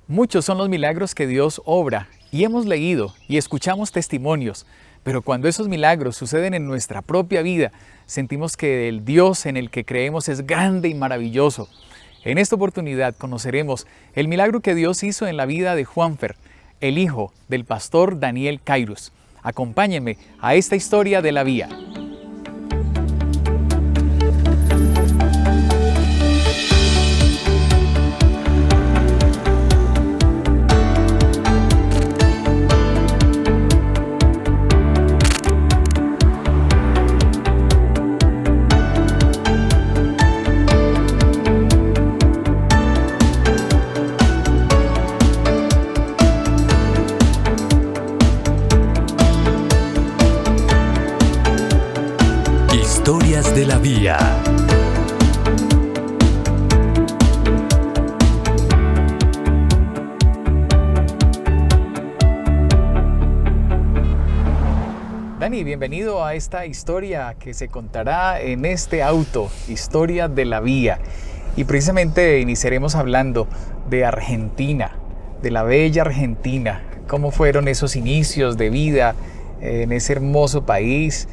Muchos son los milagros que Dios obra y hemos leído y escuchamos testimonios, pero cuando esos milagros suceden en nuestra propia vida, sentimos que el Dios en el que creemos es grande y maravilloso. En esta oportunidad conoceremos el milagro que Dios hizo en la vida de Juanfer, el hijo del pastor Daniel Cairus. Acompáñenme a esta historia de la vía. Historias de la Vía. Dani, bienvenido a esta historia que se contará en este auto, Historia de la Vía. Y precisamente iniciaremos hablando de Argentina, de la bella Argentina. ¿Cómo fueron esos inicios de vida en ese hermoso país?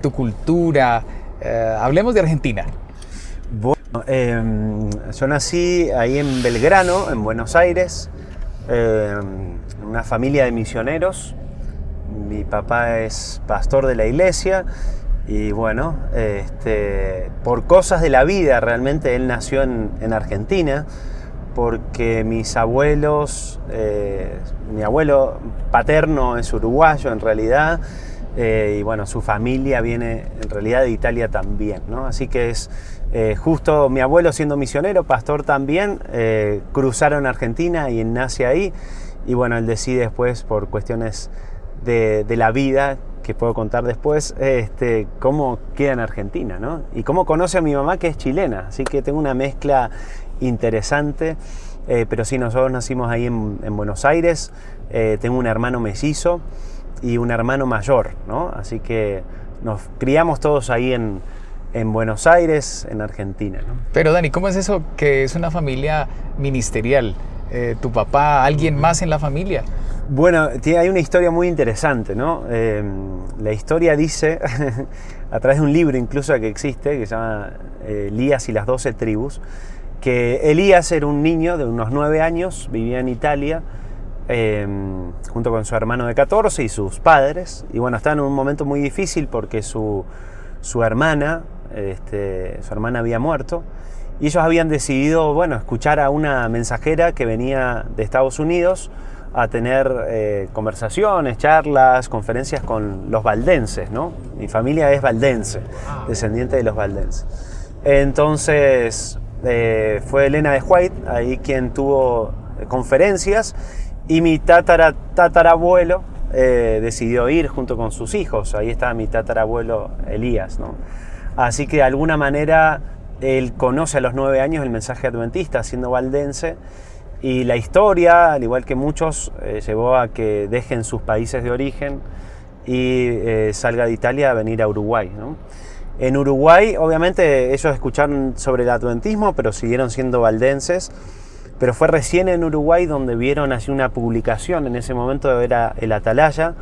Tu cultura. Hablemos de Argentina. Bueno, yo nací ahí en Belgrano, en Buenos Aires, en una familia de misioneros. Mi papá es pastor de la iglesia y bueno, por cosas de la vida realmente él nació en Argentina, porque mis abuelos, mi abuelo paterno es uruguayo en realidad, y bueno, su familia viene en realidad de Italia también, ¿no? Así que es justo mi abuelo siendo misionero, pastor también, cruzaron Argentina y él nace ahí, y bueno, él decide después por cuestiones de la vida, que puedo contar después, cómo queda en Argentina, ¿no? Y cómo conoce a mi mamá, que es chilena, así que tengo una mezcla interesante, pero sí, nosotros nacimos ahí en Buenos Aires, tengo un hermano mellizo y un hermano mayor, ¿no? Así que nos criamos todos ahí en Buenos Aires, en Argentina, ¿no? Pero Dani, ¿cómo es eso que es una familia ministerial? ¿Tu papá, alguien más en la familia? Bueno, hay una historia muy interesante, ¿no? La historia dice, a través de un libro incluso que existe, que se llama Elías y las 12 tribus, que Elías era un niño de unos 9 años, vivía en Italia, junto con su hermano de 14 y sus padres, y bueno, estaban en un momento muy difícil porque su hermana había muerto, y ellos habían decidido, bueno, escuchar a una mensajera que venía de Estados Unidos a tener conversaciones, charlas, conferencias con los valdenses, ¿no? Mi familia es valdense, descendiente de los valdenses. Entonces fue Elena de White ahí quien tuvo conferencias, y mi tatarabuelo decidió ir junto con sus hijos. Ahí estaba mi tatarabuelo Elías, ¿no? Así que de alguna manera él conoce a los 9 años el mensaje adventista siendo valdense, y la historia, al igual que muchos, llevó a que dejen sus países de origen y salga de Italia a venir a Uruguay, ¿no? En Uruguay, obviamente, ellos escucharon sobre el adventismo, pero siguieron siendo valdenses. Pero fue recién en Uruguay donde vieron así una publicación, en ese momento era el Atalaya,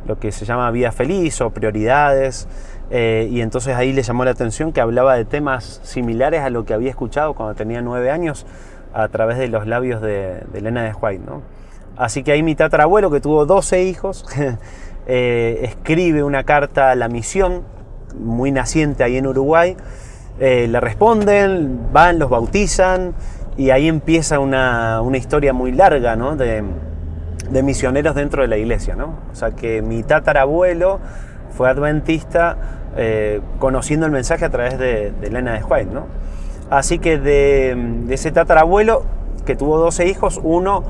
lo que se llama Vida Feliz o Prioridades, y entonces ahí les llamó la atención que hablaba de temas similares a lo que había escuchado cuando tenía 9 años a través de los labios de Elena de White, ¿no? Así que ahí mi tatarabuelo, que tuvo 12 hijos, escribe una carta a la misión, muy naciente ahí en Uruguay, le responden, van, los bautizan, y ahí empieza una historia muy larga, ¿no? de misioneros dentro de la iglesia, ¿no? O sea que mi tatarabuelo fue adventista conociendo el mensaje a través de Elena de White, ¿no? Así que de ese tatarabuelo que tuvo 12 hijos, uno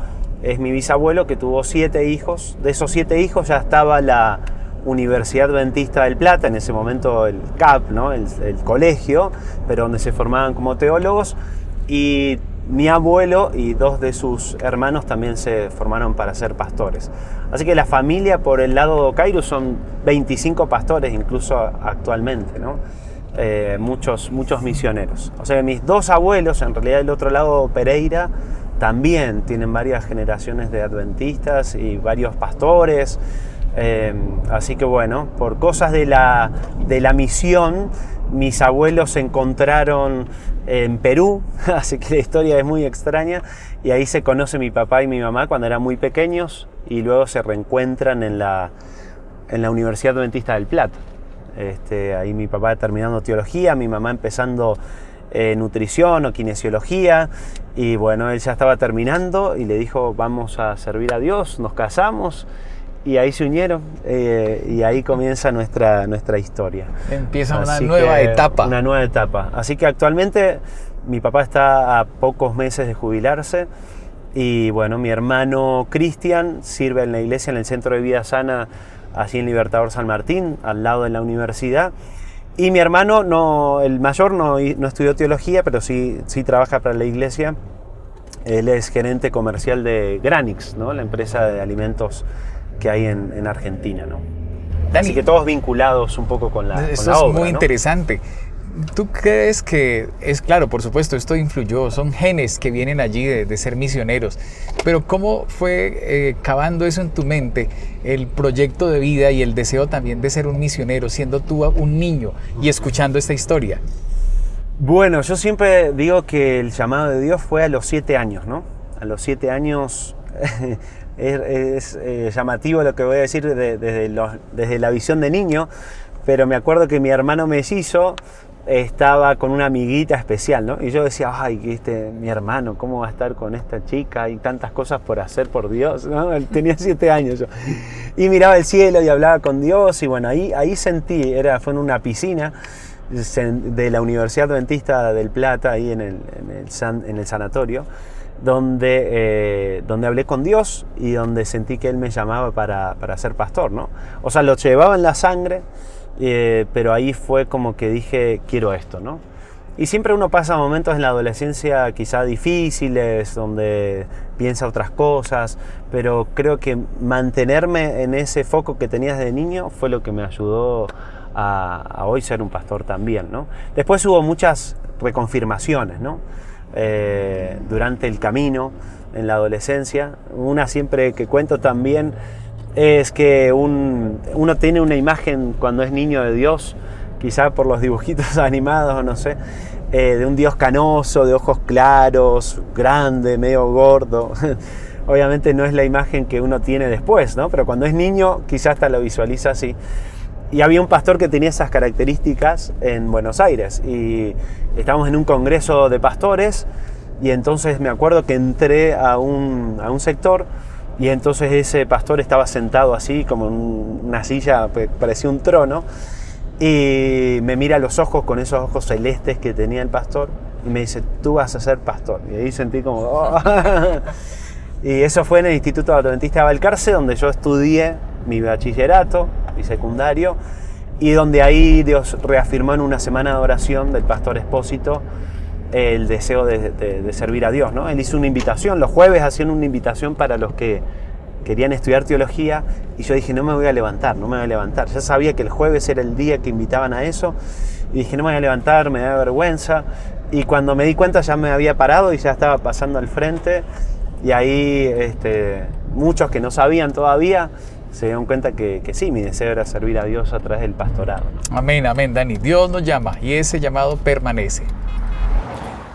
es mi bisabuelo que tuvo 7 hijos. De esos 7 hijos ya estaba la Universidad Adventista del Plata, en ese momento el CAP, ¿no? el colegio, pero donde se formaban como teólogos, y mi abuelo y 2 de sus hermanos también se formaron para ser pastores. Así que la familia por el lado Cairus son 25 pastores incluso actualmente, ¿no? Muchos misioneros. O sea, mis 2 abuelos, en realidad del otro lado Pereira, también tienen varias generaciones de adventistas y varios pastores. Así que bueno, por cosas de la misión, mis abuelos se encontraron en Perú, así que la historia es muy extraña, y ahí se conoce mi papá y mi mamá cuando eran muy pequeños, y luego se reencuentran en la Universidad Adventista del Plata. Ahí mi papá terminando teología, mi mamá empezando nutrición o kinesiología, y bueno, él ya estaba terminando y le dijo, vamos a servir a Dios, nos casamos. Y ahí se unieron y ahí comienza nuestra historia. Empieza una nueva etapa. Una nueva etapa. Así que actualmente mi papá está a pocos meses de jubilarse y bueno, mi hermano Cristian sirve en la iglesia en el Centro de Vida Sana, así en Libertador San Martín, al lado de la universidad. Y mi hermano, el mayor, no estudió teología, pero sí trabaja para la iglesia. Él es gerente comercial de Granix, ¿no? La empresa de alimentos que hay en Argentina, ¿no? Dani, así que todos vinculados un poco con la obra. Eso es muy interesante. ¿Tú crees que es claro, por supuesto, esto influyó, son genes que vienen allí de ser misioneros, pero cómo fue cavando eso en tu mente, el proyecto de vida y el deseo también de ser un misionero, siendo tú un niño y escuchando esta historia? Bueno, yo siempre digo que el llamado de Dios fue a los 7 años, ¿no? A los 7 años... Es llamativo lo que voy a decir desde la visión de niño, pero me acuerdo que mi hermano mellizo estaba con una amiguita especial, ¿no? Y yo decía, ay, mi hermano, ¿cómo va a estar con esta chica? Hay tantas cosas por hacer, por Dios, ¿no? Tenía 7 años yo. Y miraba el cielo y hablaba con Dios, y bueno, ahí sentí, fue en una piscina de la Universidad Adventista del Plata, ahí en el sanatorio, donde hablé con Dios y donde sentí que Él me llamaba para ser pastor, ¿no? O sea, lo llevaba en la sangre, pero ahí fue como que dije, quiero esto, ¿no? Y siempre uno pasa momentos en la adolescencia quizá difíciles, donde piensa otras cosas, pero creo que mantenerme en ese foco que tenías de niño fue lo que me ayudó a hoy ser un pastor también, ¿no? Después hubo muchas reconfirmaciones, ¿no? Durante el camino en la adolescencia. Una siempre que cuento también es que uno tiene una imagen cuando es niño de Dios, quizá por los dibujitos animados, no sé, de un Dios canoso, de ojos claros, grande, medio gordo. Obviamente no es la imagen que uno tiene después, ¿no? Pero cuando es niño quizá hasta lo visualiza así. Y había un pastor que tenía esas características en Buenos Aires y estábamos en un congreso de pastores y entonces me acuerdo que entré a un sector y entonces ese pastor estaba sentado así como en una silla, parecía un trono, y me mira a los ojos con esos ojos celestes que tenía el pastor y me dice, tú vas a ser pastor. Y ahí sentí como... Oh. Y eso fue en el Instituto Adventista de Balcarce, donde yo estudié mi bachillerato y secundario, y donde ahí Dios reafirmó en una semana de oración del pastor Espósito el deseo de servir a Dios, ¿no? Él hizo una invitación, los jueves hacían una invitación para los que querían estudiar teología, y yo dije, no me voy a levantar. Ya sabía que el jueves era el día que invitaban a eso, y dije, no me voy a levantar, me da vergüenza, y cuando me di cuenta ya me había parado y ya estaba pasando al frente, y ahí muchos que no sabían todavía se dieron cuenta que sí, mi deseo era servir a Dios a través del pastorado. Amén, amén, Dani. Dios nos llama y ese llamado permanece.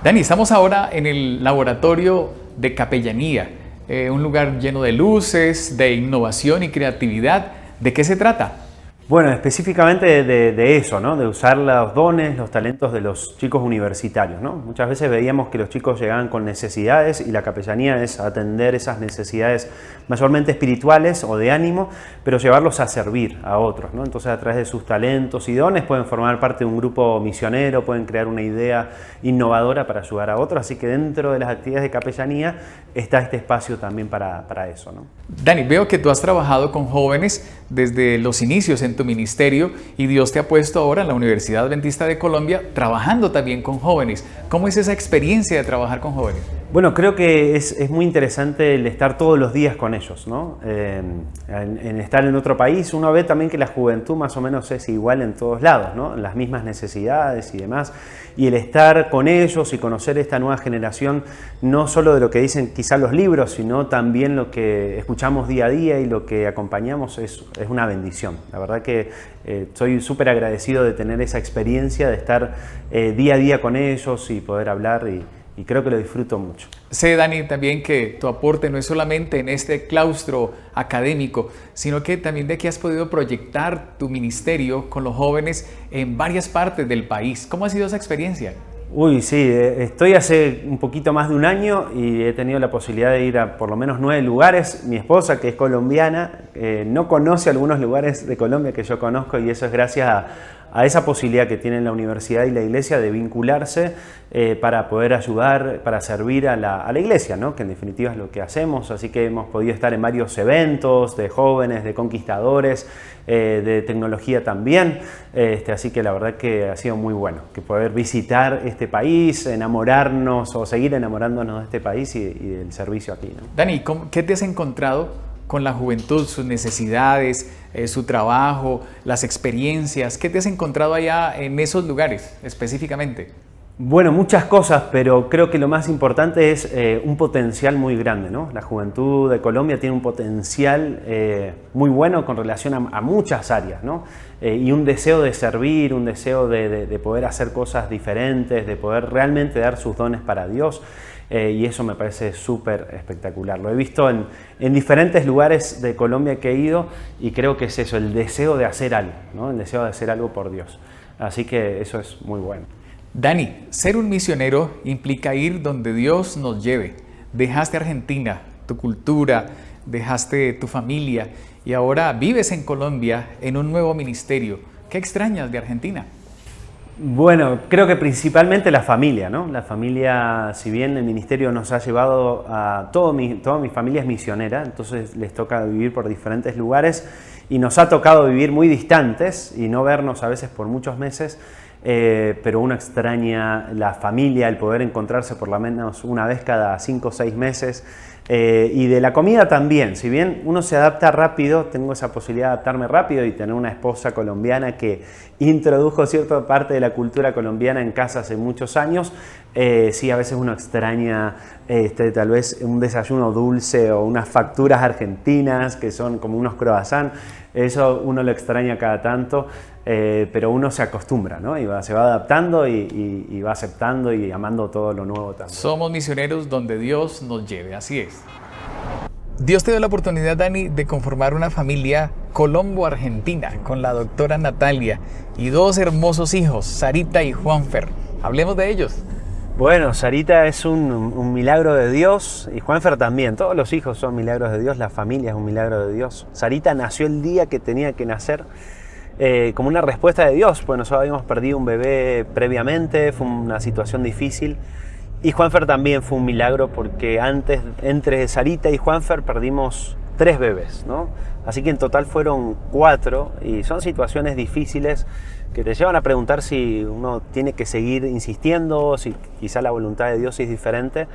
Dani, estamos ahora en el laboratorio de capellanía, un lugar lleno de luces, de innovación y creatividad. ¿De qué se trata? Bueno, específicamente de eso, ¿no? De usar los dones, los talentos de los chicos universitarios, ¿no? Muchas veces veíamos que los chicos llegaban con necesidades y la capellanía es atender esas necesidades mayormente espirituales o de ánimo, pero llevarlos a servir a otros, ¿no? Entonces, a través de sus talentos y dones pueden formar parte de un grupo misionero, pueden crear una idea innovadora para ayudar a otros, así que dentro de las actividades de capellanía está este espacio también para eso, ¿no? Dani, veo que tú has trabajado con jóvenes desde los inicios en tu ministerio y Dios te ha puesto ahora en la Universidad Adventista de Colombia trabajando también con jóvenes. ¿Cómo es esa experiencia de trabajar con jóvenes? Bueno, creo que es muy interesante el estar todos los días con ellos, ¿no? En estar en otro país, uno ve también que la juventud más o menos es igual en todos lados, ¿no? Las mismas necesidades y demás. Y el estar con ellos y conocer esta nueva generación, no solo de lo que dicen quizá los libros, sino también lo que escuchamos día a día y lo que acompañamos es una bendición. La verdad que soy súper agradecido de tener esa experiencia, de estar día a día con ellos y poder hablar y creo que lo disfruto mucho. Sé, Dani, también que tu aporte no es solamente en este claustro académico, sino que también de que has podido proyectar tu ministerio con los jóvenes en varias partes del país. ¿Cómo ha sido esa experiencia? Uy, sí, estoy hace un poquito más de un año y he tenido la posibilidad de ir a por lo menos 9 lugares. Mi esposa, que es colombiana, no conoce algunos lugares de Colombia que yo conozco y eso es gracias a esa posibilidad que tiene la universidad y la iglesia de vincularse para poder ayudar, para servir a la iglesia, ¿no? Que en definitiva es lo que hacemos. Así que hemos podido estar en varios eventos de jóvenes, de conquistadores, de tecnología también. Así que la verdad que ha sido muy bueno que poder visitar este país, enamorarnos o seguir enamorándonos de este país y del servicio aquí, ¿no? Dani, ¿qué te has encontrado con la juventud, sus necesidades, su trabajo, las experiencias? ¿Qué te has encontrado allá en esos lugares específicamente? Bueno, muchas cosas, pero creo que lo más importante es un potencial muy grande, ¿no? La juventud de Colombia tiene un potencial muy bueno con relación a muchas áreas, ¿no? Y un deseo de servir, un deseo de poder hacer cosas diferentes, de poder realmente dar sus dones para Dios. Y eso me parece súper espectacular. Lo he visto en diferentes lugares de Colombia que he ido y creo que es eso, el deseo de hacer algo, ¿no? El deseo de hacer algo por Dios. Así que eso es muy bueno. Dani, ser un misionero implica ir donde Dios nos lleve. Dejaste Argentina, tu cultura, dejaste tu familia y ahora vives en Colombia en un nuevo ministerio. ¿Qué extrañas de Argentina? Bueno, creo que principalmente la familia, ¿no? La familia, si bien el ministerio nos ha llevado a toda mi familia es misionera, entonces les toca vivir por diferentes lugares y nos ha tocado vivir muy distantes y no vernos a veces por muchos meses, pero uno extraña la familia, el poder encontrarse por lo menos una vez cada 5 o 6 meses. Y de la comida también, si bien uno se adapta rápido, tengo esa posibilidad de adaptarme rápido y tener una esposa colombiana que introdujo cierta parte de la cultura colombiana en casa hace muchos años, sí, a veces uno extraña tal vez un desayuno dulce o unas facturas argentinas que son como unos croissants, eso uno lo extraña cada tanto, pero uno se acostumbra, ¿no? Y se va adaptando y va aceptando y amando todo lo nuevo también. Somos misioneros donde Dios nos lleve, así es. Dios te dio la oportunidad, Dani, de conformar una familia colombo-argentina con la doctora Natalia y 2 hermosos hijos, Sarita y Juanfer. Hablemos de ellos. Bueno, Sarita es un milagro de Dios y Juanfer también. Todos los hijos son milagros de Dios, la familia es un milagro de Dios. Sarita nació el día que tenía que nacer como una respuesta de Dios, pues nosotros habíamos perdido un bebé previamente, fue una situación difícil. Y Juanfer también fue un milagro porque antes, entre Sarita y Juanfer, perdimos 3 bebés, ¿no? Así que en total fueron 4 y son situaciones difíciles que te llevan a preguntar si uno tiene que seguir insistiendo, si quizá la voluntad de Dios es diferente,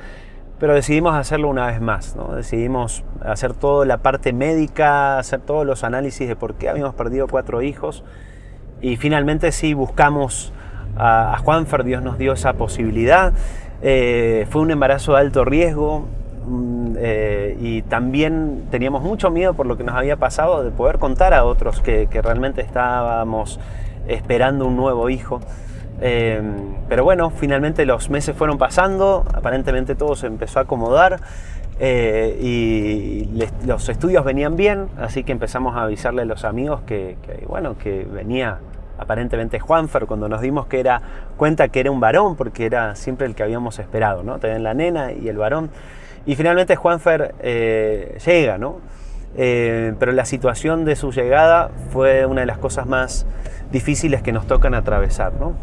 pero decidimos hacerlo una vez más, ¿no? Decidimos hacer toda la parte médica, hacer todos los análisis de por qué habíamos perdido 4 hijos y finalmente sí buscamos a Juanfer, Dios nos dio esa posibilidad. Fue un embarazo de alto riesgo y también teníamos mucho miedo por lo que nos había pasado de poder contar a otros que realmente estábamos esperando un nuevo hijo. Pero bueno, finalmente los meses fueron pasando, aparentemente todo se empezó a acomodar y los estudios venían bien, así que empezamos a avisarle a los amigos que venía aparentemente Juanfer, cuando nos dimos cuenta que era un varón, porque era siempre el que habíamos esperado, ¿no? Tenían la nena y el varón. Y finalmente Juanfer llega, ¿no? Pero la situación de su llegada fue una de las cosas más difíciles que nos tocan atravesar, ¿no?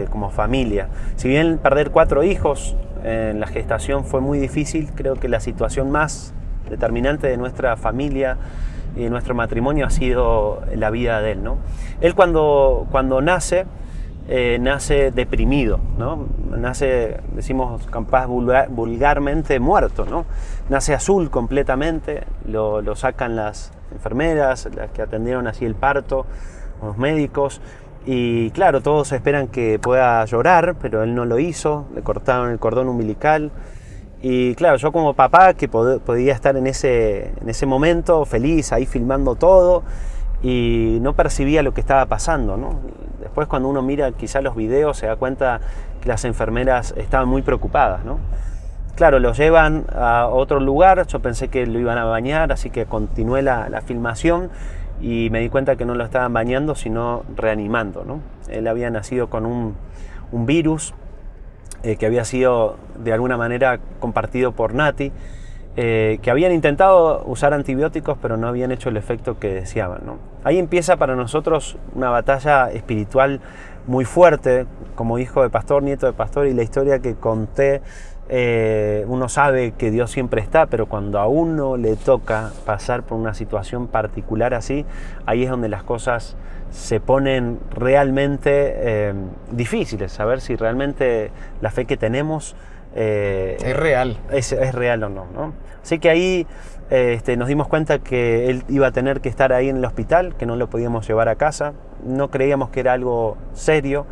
Como familia. Si bien perder 4 hijos en la gestación fue muy difícil, creo que la situación más determinante de nuestra familia y de nuestro matrimonio ha sido la vida de él, ¿no? Él cuando nace, nace deprimido, ¿no? Nace, decimos capaz vulgarmente, muerto, ¿no? Nace azul completamente, lo sacan las enfermeras, las que atendieron así el parto, los médicos, y claro, todos esperan que pueda llorar, pero él no lo hizo, le cortaron el cordón umbilical. Y claro, yo como papá que podía estar en ese momento feliz, ahí filmando todo, y no percibía lo que estaba pasando, ¿no? Después cuando uno mira quizá los videos se da cuenta que las enfermeras estaban muy preocupadas, ¿no? Claro, lo llevan a otro lugar, yo pensé que lo iban a bañar, así que continué la filmación y me di cuenta que no lo estaban bañando, sino reanimando, ¿no? Él había nacido con un virus que había sido de alguna manera compartido por Nati, que habían intentado usar antibióticos pero no habían hecho el efecto que deseaban, ¿no? Ahí empieza para nosotros una batalla espiritual muy fuerte, como hijo de pastor, nieto de pastor, y la historia que conté, uno sabe que Dios siempre está, pero cuando a uno le toca pasar por una situación particular así, ahí es donde las cosas se ponen realmente difíciles, saber si realmente la fe que tenemos es real. Es real o no, ¿no? Así que ahí nos dimos cuenta que él iba a tener que estar ahí en el hospital, que no lo podíamos llevar a casa, no creíamos que era algo serio,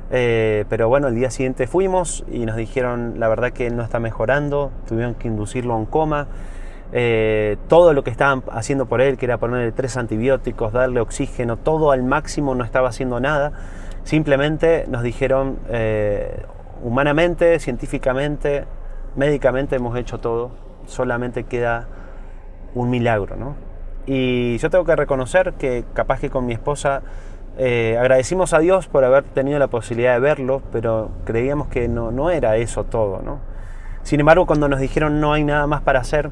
pero bueno, el día siguiente fuimos y nos dijeron la verdad que él no está mejorando, tuvieron que inducirlo a un coma. Todo lo que estaban haciendo por él, que era ponerle 3 antibióticos, darle oxígeno, todo al máximo, no estaba haciendo nada. Simplemente nos dijeron, humanamente, científicamente, médicamente hemos hecho todo, solamente queda un milagro, ¿no? Y yo tengo que reconocer que capaz que con mi esposa agradecimos a Dios por haber tenido la posibilidad de verlo, pero creíamos que no era eso todo, ¿no? Sin embargo, cuando nos dijeron no hay nada más para hacer,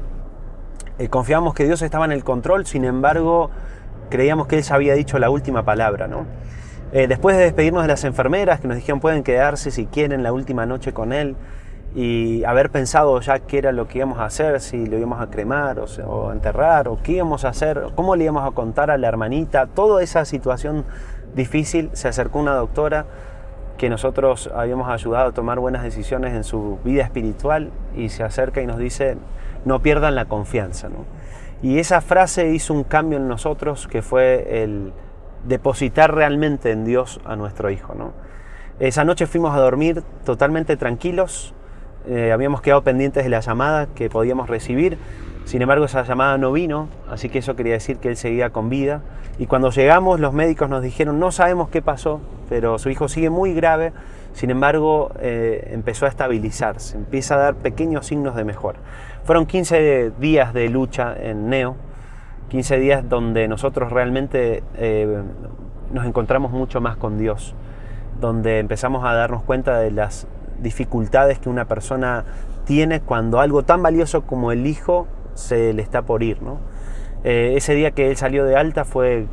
confiábamos que Dios estaba en el control, sin embargo, creíamos que Él ya había dicho la última palabra, ¿no? Después de despedirnos de las enfermeras, que nos dijeron pueden quedarse si quieren la última noche con Él, y haber pensado ya qué era lo que íbamos a hacer, si lo íbamos a cremar o enterrar, o qué íbamos a hacer, cómo le íbamos a contar a la hermanita, toda esa situación difícil, se acercó una doctora que nosotros habíamos ayudado a tomar buenas decisiones en su vida espiritual, y se acerca y nos dice, no pierdan la confianza, ¿no? Y esa frase hizo un cambio en nosotros, que fue el depositar realmente en Dios a nuestro hijo, ¿no? Esa noche fuimos a dormir totalmente tranquilos, habíamos quedado pendientes de la llamada que podíamos recibir, sin embargo esa llamada no vino, así que eso quería decir que él seguía con vida. Y cuando llegamos los médicos nos dijeron, no sabemos qué pasó, pero su hijo sigue muy grave, sin embargo empezó a estabilizarse, empieza a dar pequeños signos de mejora. Fueron 15 días de lucha en Neo, 15 días donde nosotros realmente nos encontramos mucho más con Dios, donde empezamos a darnos cuenta de las dificultades que una persona tiene cuando algo tan valioso como el hijo se le está por ir, ¿no? Ese día que él salió de alta fue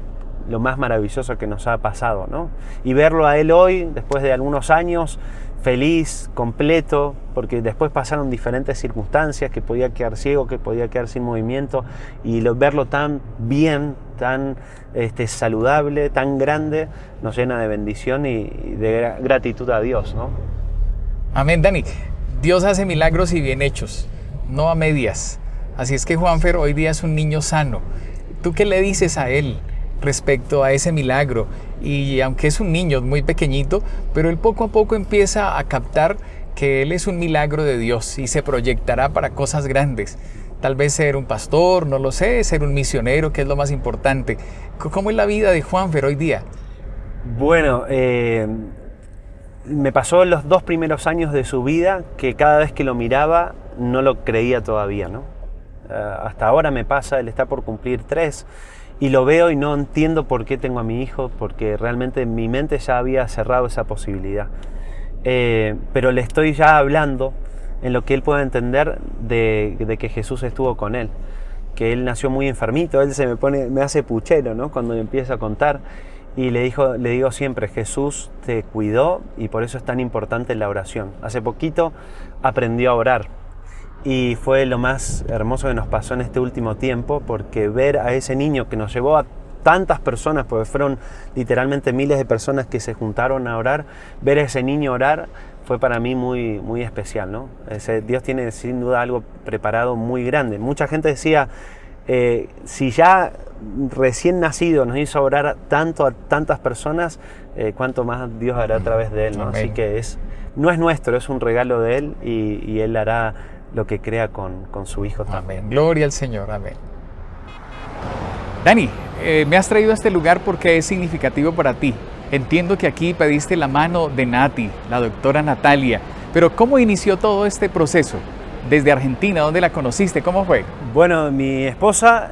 lo más maravilloso que nos ha pasado, ¿no? Y verlo a él hoy, después de algunos años, feliz, completo, porque después pasaron diferentes circunstancias, que podía quedar ciego, que podía quedar sin movimiento, y verlo tan bien, tan saludable, tan grande, nos llena de bendición y de gratitud a Dios, ¿no? Amén, Dani. Dios hace milagros y bien hechos, no a medias. Así es que Juanfer hoy día es un niño sano. ¿Tú qué le dices a él respecto a ese milagro? Y aunque es un niño muy pequeñito, pero él poco a poco empieza a captar que él es un milagro de Dios y se proyectará para cosas grandes. Tal vez ser un pastor, no lo sé, ser un misionero, que es lo más importante. ¿Cómo es la vida de Juanfer hoy día? Bueno, me pasó los 2 primeros años de su vida que cada vez que lo miraba no lo creía todavía, ¿no? Hasta ahora me pasa, él está por cumplir 3 y lo veo y no entiendo por qué tengo a mi hijo, porque realmente en mi mente ya había cerrado esa posibilidad. Pero le estoy ya hablando en lo que él pueda entender de que Jesús estuvo con él, que él nació muy enfermito, él me hace puchero, ¿no? Cuando me empieza a contar. Y le digo siempre, Jesús te cuidó y por eso es tan importante la oración. Hace poquito aprendió a orar y fue lo más hermoso que nos pasó en este último tiempo, porque ver a ese niño que nos llevó a tantas personas, porque fueron literalmente miles de personas que se juntaron a orar, ver a ese niño orar fue para mí muy, muy especial, ¿no? Dios tiene sin duda algo preparado muy grande. Mucha gente decía, si ya recién nacido nos hizo orar tanto a tantas personas, cuánto más Dios hará a través de Él, ¿no? Así que no es nuestro, es un regalo de Él y Él hará lo que crea con su Hijo también. Amén. Gloria al Señor. Amén. Dani, me has traído a este lugar porque es significativo para ti. Entiendo que aquí pediste la mano de Nati, la doctora Natalia, pero ¿cómo inició todo este proceso? Desde Argentina, ¿dónde la conociste? ¿Cómo fue? Bueno, mi esposa,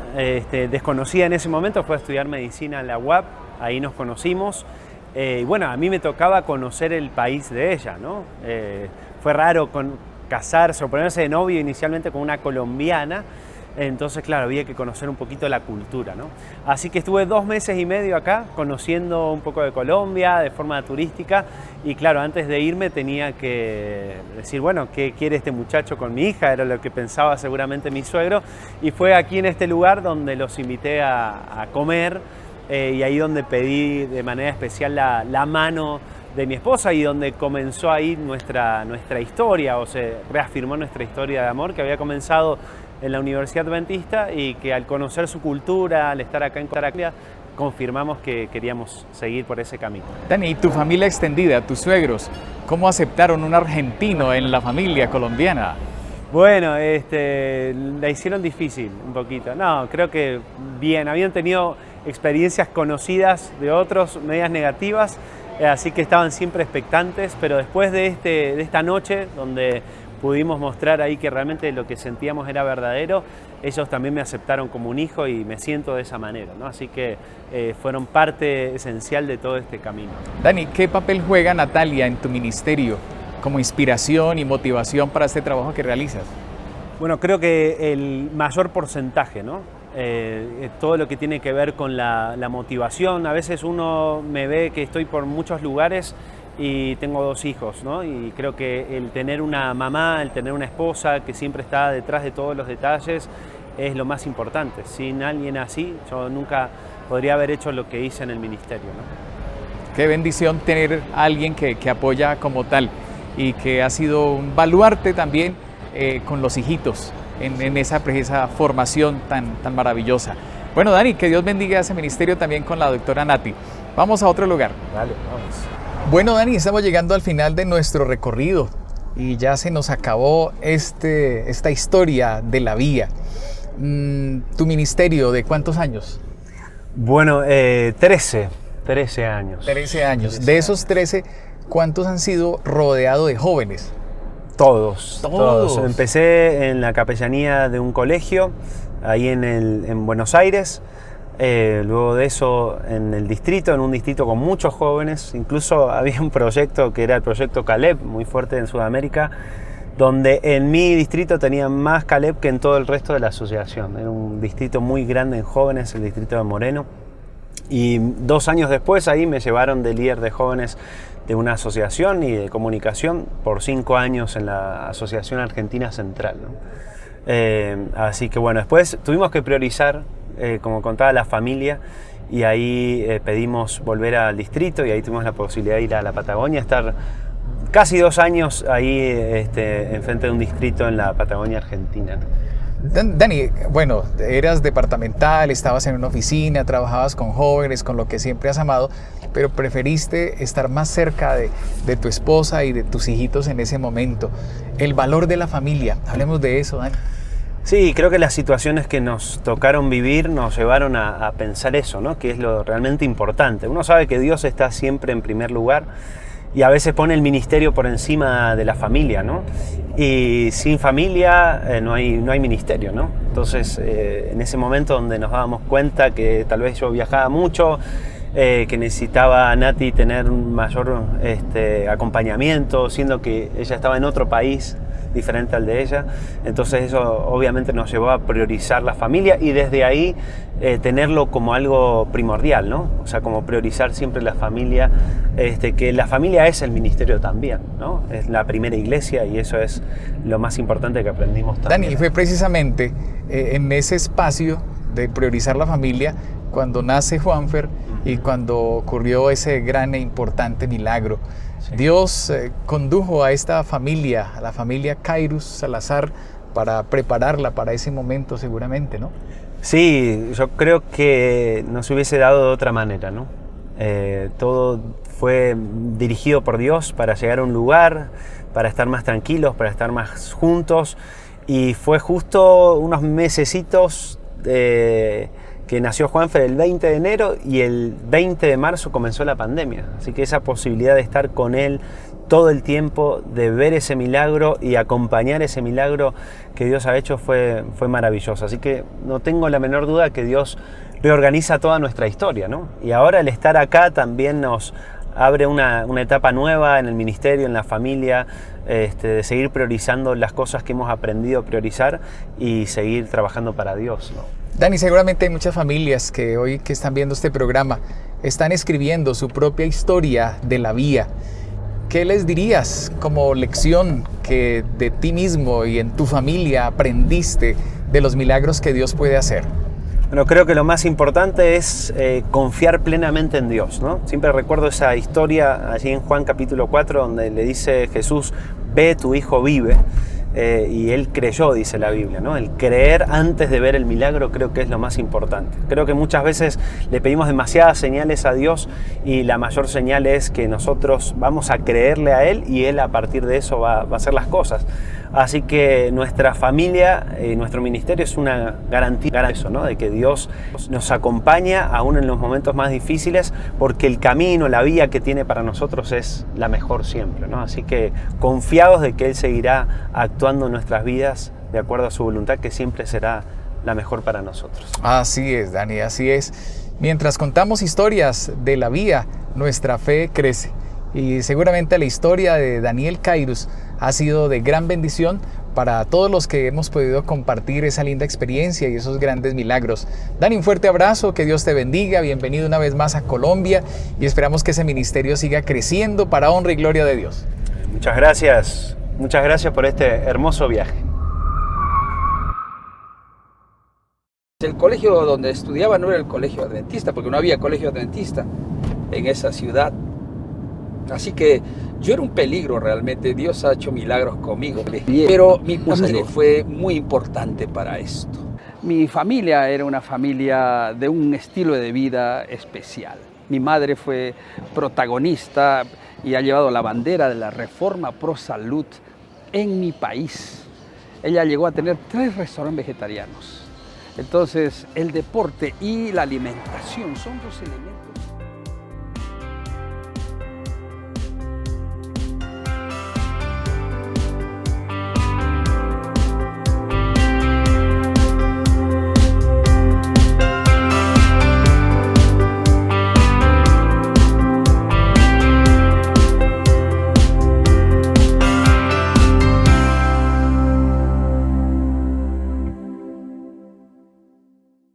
desconocida en ese momento, fue a estudiar medicina en la UAP, ahí nos conocimos. Y bueno, a mí me tocaba conocer el país de ella, ¿no? Fue raro casarse o ponerse de novio inicialmente con una colombiana. Entonces, claro, había que conocer un poquito la cultura, ¿no? Así que estuve 2 meses y medio acá, conociendo un poco de Colombia, de forma turística. Y claro, antes de irme tenía que decir, bueno, ¿qué quiere este muchacho con mi hija? Era lo que pensaba seguramente mi suegro. Y fue aquí en este lugar donde los invité a comer. Y ahí donde pedí de manera especial la mano de mi esposa y donde comenzó ahí nuestra historia, o se reafirmó nuestra historia de amor que había comenzado en la Universidad Adventista y que al conocer su cultura, al estar acá en Colombia, confirmamos que queríamos seguir por ese camino. Dani, ¿y tu familia extendida, tus suegros, cómo aceptaron un argentino en la familia colombiana? Bueno, la hicieron difícil un poquito. No, creo que bien, habían tenido experiencias conocidas de otros, medias negativas, así que estaban siempre expectantes, pero después de esta noche donde pudimos mostrar ahí que realmente lo que sentíamos era verdadero, ellos también me aceptaron como un hijo y me siento de esa manera, ¿no? Así que fueron parte esencial de todo este camino. Dani, ¿qué papel juega Natalia en tu ministerio como inspiración y motivación para este trabajo que realizas? Bueno, creo que el mayor porcentaje, ¿no? Todo lo que tiene que ver con la motivación. A veces uno me ve que estoy por muchos lugares y tengo 2 hijos, ¿no? Y creo que el tener una mamá, el tener una esposa que siempre está detrás de todos los detalles es lo más importante. Sin alguien así, yo nunca podría haber hecho lo que hice en el ministerio, ¿no? Qué bendición tener a alguien que apoya como tal y que ha sido un baluarte también con los hijitos en esa precisa formación tan maravillosa. Bueno, Dani, que Dios bendiga ese ministerio también con la doctora Nati. Vamos a otro lugar. Dale, vamos. Bueno, Dani, estamos llegando al final de nuestro recorrido y ya se nos acabó esta historia de la vía. ¿Tu ministerio de cuántos años? Bueno, 13 años. 13 años. De esos 13, ¿cuántos han sido rodeados de jóvenes? Todos. Empecé en la capellanía de un colegio, ahí en Buenos Aires. Luego de eso en el distrito, en un distrito con muchos jóvenes. Incluso había un proyecto que era el proyecto Caleb, muy fuerte en Sudamérica, donde en mi distrito tenía más Caleb que en todo el resto de la asociación. Era un distrito muy grande en jóvenes, el distrito de Moreno. Y 2 años después ahí me llevaron de líder de jóvenes de una asociación y de comunicación por 5 años en la Asociación Argentina Central, ¿no? Así que bueno, después tuvimos que priorizar, como contaba, la familia, y ahí pedimos volver al distrito y ahí tuvimos la posibilidad de ir a la Patagonia, estar casi 2 años ahí enfrente de un distrito en la Patagonia Argentina, ¿no? Dani, bueno, eras departamental, estabas en una oficina, trabajabas con jóvenes, con lo que siempre has amado, pero preferiste estar más cerca de tu esposa y de tus hijitos en ese momento. El valor de la familia, hablemos de eso, Dani. Sí, creo que las situaciones que nos tocaron vivir nos llevaron a pensar eso, ¿no? Que es lo realmente importante. Uno sabe que Dios está siempre en primer lugar y a veces pone el ministerio por encima de la familia, ¿no? Y sin familia no hay ministerio, ¿no? Entonces, en ese momento donde nos dábamos cuenta que tal vez yo viajaba mucho, que necesitaba a Nati tener un mayor acompañamiento, siendo que ella estaba en otro país diferente al de ella, entonces eso obviamente nos llevó a priorizar la familia y desde ahí tenerlo como algo primordial, ¿no? O sea, como priorizar siempre la familia, que la familia es el ministerio también, ¿no? Es la primera iglesia y eso es lo más importante que aprendimos también. Dani, fue precisamente en ese espacio de priorizar la familia cuando nace Juanfer y cuando ocurrió ese gran e importante milagro. Sí. Dios condujo a esta familia, a la familia Kairus Salazar, para prepararla para ese momento seguramente, ¿no? Sí, yo creo que no se hubiese dado de otra manera, ¿no? Todo fue dirigido por Dios para llegar a un lugar, para estar más tranquilos, para estar más juntos, y fue justo unos mesecitos que nació Juanfer el 20 de enero y el 20 de marzo comenzó la pandemia. Así que esa posibilidad de estar con él todo el tiempo, de ver ese milagro y acompañar ese milagro que Dios ha hecho fue maravilloso. Así que no tengo la menor duda que Dios reorganiza toda nuestra historia, ¿no? Y ahora el estar acá también nos abre una etapa nueva en el ministerio, en la familia, de seguir priorizando las cosas que hemos aprendido a priorizar y seguir trabajando para Dios, ¿no? Dani, seguramente hay muchas familias que hoy que están viendo este programa están escribiendo su propia historia de la vía. ¿Qué les dirías como lección que de ti mismo y en tu familia aprendiste de los milagros que Dios puede hacer? Bueno, creo que lo más importante es confiar plenamente en Dios, ¿no? Siempre recuerdo esa historia allí en Juan capítulo 4 donde le dice Jesús, ve, tu hijo vive. Y él creyó, dice la Biblia, ¿no? El creer antes de ver el milagro creo que es lo más importante. Creo que muchas veces le pedimos demasiadas señales a Dios y la mayor señal es que nosotros vamos a creerle a Él y Él a partir de eso va a hacer las cosas. Así que nuestra familia, nuestro ministerio es una garantía de eso, ¿no? De que Dios nos acompaña aún en los momentos más difíciles porque el camino, la vía que tiene para nosotros es la mejor siempre, ¿no? Así que confiados de que Él seguirá actuando en nuestras vidas de acuerdo a su voluntad, que siempre será la mejor para nosotros. Así es, Dani, así es. Mientras contamos historias de la vía, nuestra fe crece. Y seguramente la historia de Daniel Kairus ha sido de gran bendición para todos los que hemos podido compartir esa linda experiencia y esos grandes milagros. Dani, un fuerte abrazo, que Dios te bendiga, bienvenido una vez más a Colombia y esperamos que ese ministerio siga creciendo para honra y gloria de Dios. Muchas gracias por este hermoso viaje. El colegio donde estudiaba no era el colegio adventista, porque no había colegio adventista en esa ciudad. Así que yo era un peligro realmente. Dios ha hecho milagros conmigo. Pero mi familia fue muy importante para esto. Mi familia era una familia de un estilo de vida especial. Mi madre fue protagonista y ha llevado la bandera de la reforma pro salud en mi país. Ella llegó a tener 3 restaurantes vegetarianos. Entonces, el deporte y la alimentación son 2 elementos.